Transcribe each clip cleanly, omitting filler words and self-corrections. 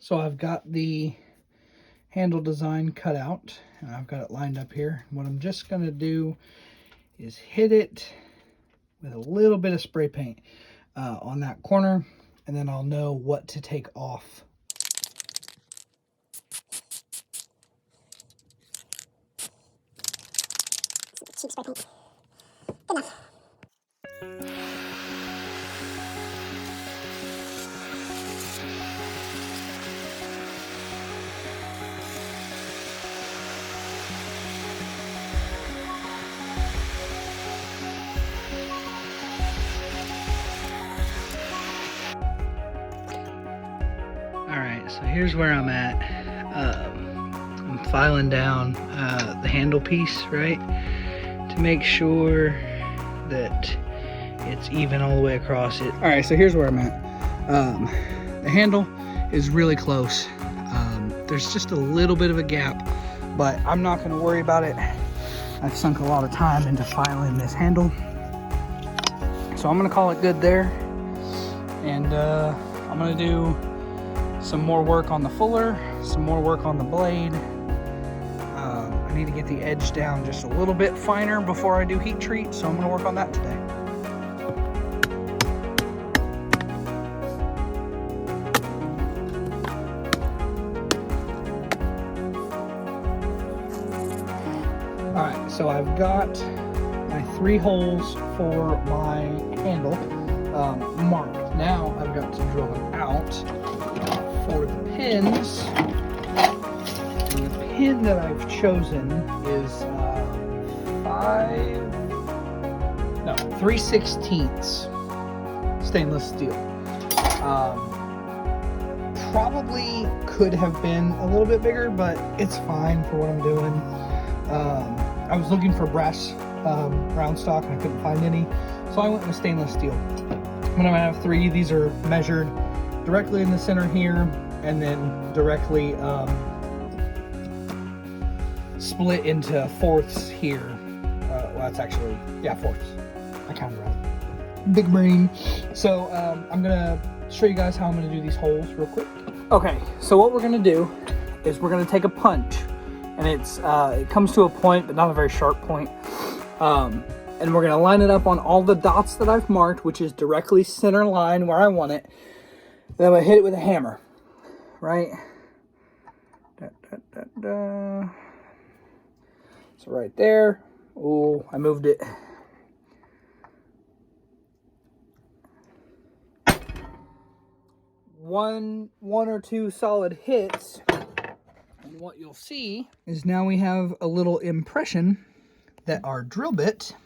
So I've got the handle design cut out and I've got it lined up here. What I'm just going to do is hit it with a little bit of spray paint on that corner, and then I'll know what to take off. Cheap spray paint. Good enough. Alright, so here's where I'm at. I'm filing down the handle piece, right? To make sure that it's even all the way across it. Alright, so here's where I'm at. The handle is really close. There's just a little bit of a gap, but I'm not going to worry about it. I've sunk a lot of time into filing this handle. So I'm going to call it good there. And I'm going to do some more work on the fuller, some more work on the blade. I need to get the edge down just a little bit finer before I do heat treat, so I'm going to work on that today. Alright, so I've got my 3 holes for my handle marked. Now I've got to drill them out for the pins. And the pin that I've chosen is 3/16 stainless steel. Probably could have been a little bit bigger, but it's fine for what I'm doing. I was looking for brass round stock and I couldn't find any, so I went with stainless steel. I'm gonna have 3. These are measured directly in the center here, and then directly split into fourths here. Well, that's actually, yeah, fourths. I counted right. Big brain. So I'm gonna show you guys how I'm gonna do these holes real quick. Okay, so what we're gonna do is we're gonna take a punch, and it comes to a point, but not a very sharp point. And we're gonna line it up on all the dots that I've marked, which is directly center line where I want it. Then I'm gonna hit it with a hammer, right? So right there. Oh, I moved it. One or two solid hits. And what you'll see is now we have a little impression that our drill bit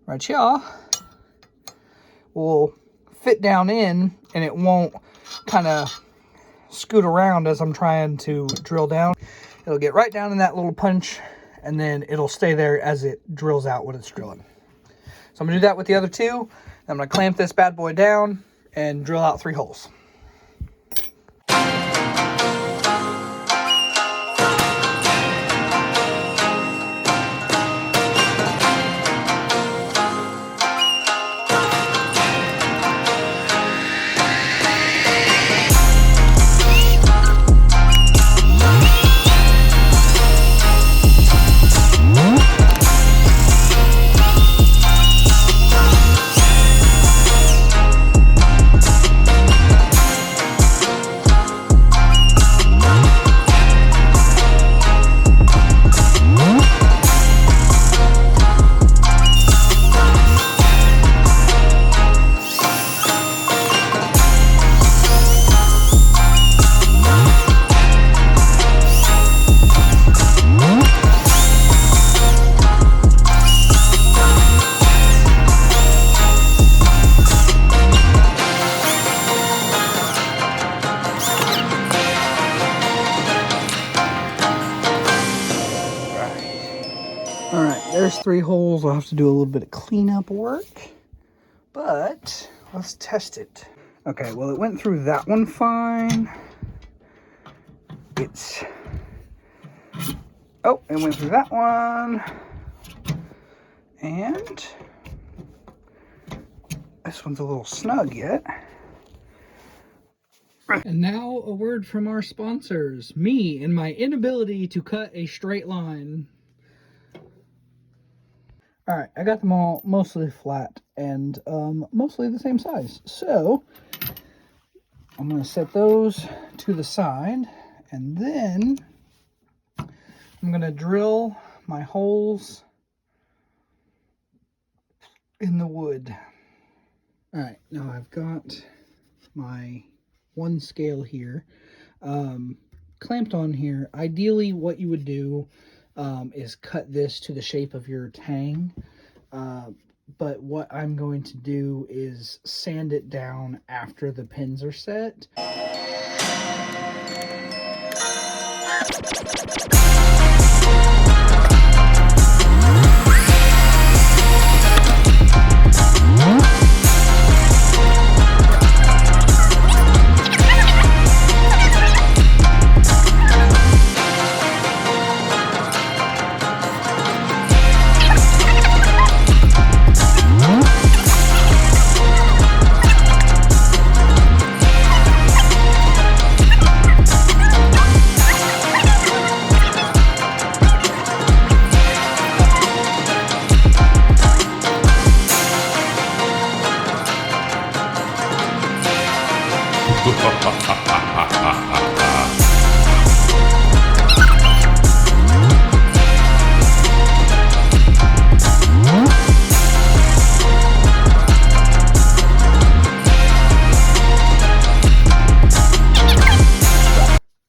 right here will fit down in, and it won't kind of scoot around as I'm trying to drill down. It'll get right down in that little punch, and then it'll stay there as it drills out what it's drilling. So I'm gonna do that with the other 2. I'm gonna clamp this bad boy down and drill out 3 holes. There's 3 holes. I'll have to do a little bit of cleanup work, but let's test it. Okay, well, it went through that one fine. It went through that one. And this one's a little snug yet. And now a word from our sponsors. Me and my inability to cut a straight line. All right, I got them all mostly flat and mostly the same size. So I'm going to set those to the side, and then I'm going to drill my holes in the wood. All right, now I've got my one scale here clamped on here. Ideally, what you would do is cut this to the shape of your tang. But what I'm going to do is sand it down after the pins are set.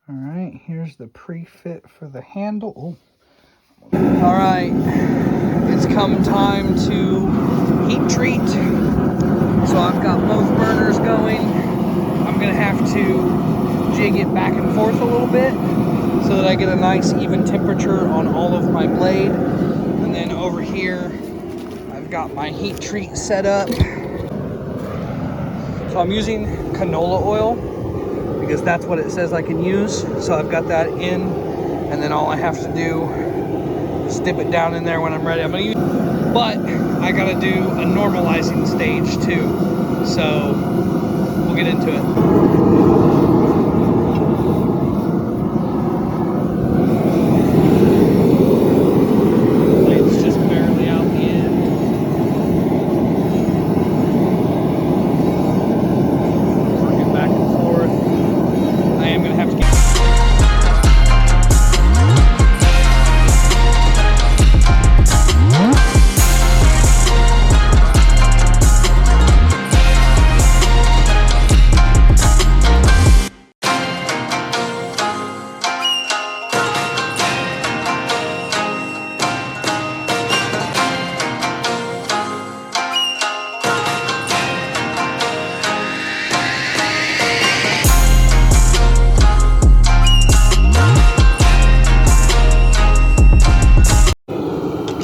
Alright, here's the pre-fit for the handle. Alright, it's come time to heat treat. So I've got both burners going. I'm going to have to jig it back and forth a little bit so that I get a nice even temperature on all of my blade. And then over here, I've got my heat treat set up. So I'm using canola oil because that's what it says I can use. So I've got that in, and then all I have to do is dip it down in there when I'm ready. I'm going to use, but I got to do a normalizing stage too. So we'll get into it.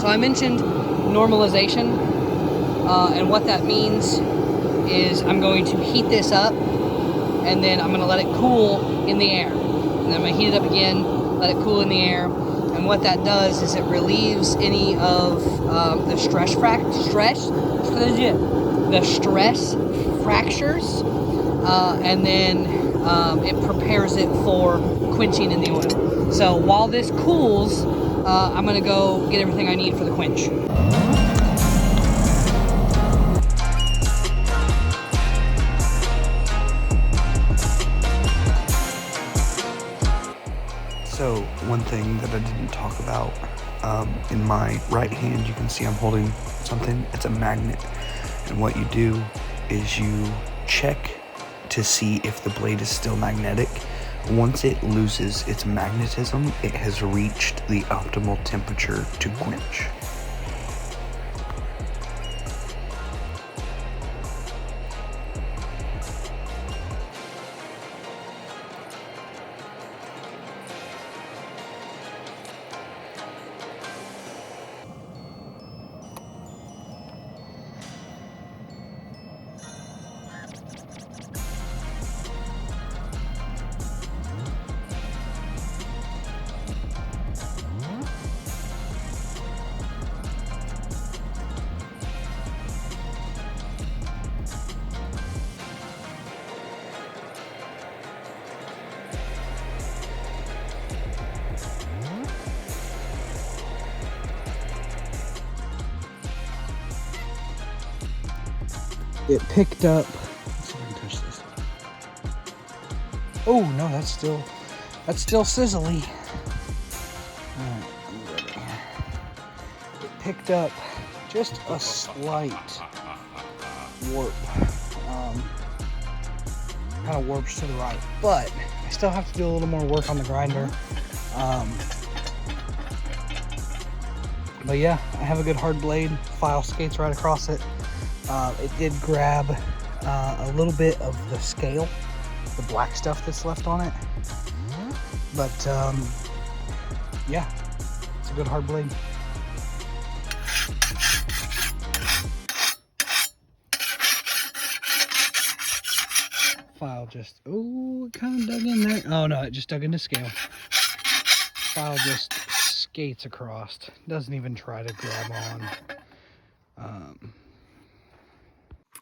I mentioned normalization, and what that means is I'm going to heat this up, and then I'm going to let it cool in the air. And then I'm going to heat it up again, let it cool in the air, and what that does is it relieves any of the stress fractures, and then it prepares it for quenching in the oil. So while this cools, I'm gonna go get everything I need for the quench. So one thing that I didn't talk about, in my right hand you can see I'm holding something. It's a magnet, and what you do is you check to see if the blade is still magnetic. Once it loses its magnetism, it has reached the optimal temperature to quench. it picked up. Let's see if I can touch this. Oh no, that's still sizzly. All right, I'm ready. It picked up just a slight warp. Kind of warps to the right, but I still have to do a little more work on the grinder. But yeah, I have a good hard blade. File skates right across it. It did grab a little bit of the scale, the black stuff that's left on it. But yeah, it's a good hard blade. File just, oh, it kind of dug in there. Oh no, it just dug into scale. File just skates across. Doesn't even try to grab on.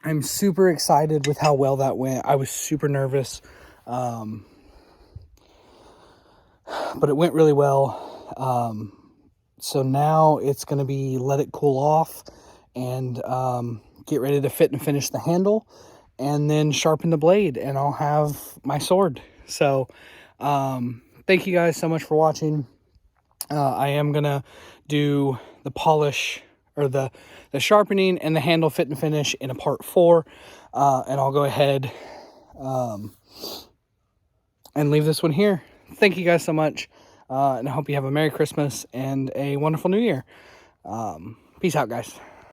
I'm super excited with how well that went. I was super nervous, but it went really well. So now it's going to be let it cool off and get ready to fit and finish the handle, and then sharpen the blade, and I'll have my sword. So thank you guys so much for watching. I am going to do the polish, or the sharpening and the handle fit and finish in a part 4. And I'll go ahead and leave this one here. Thank you guys so much. And I hope you have a Merry Christmas and a wonderful New Year. Peace out, guys.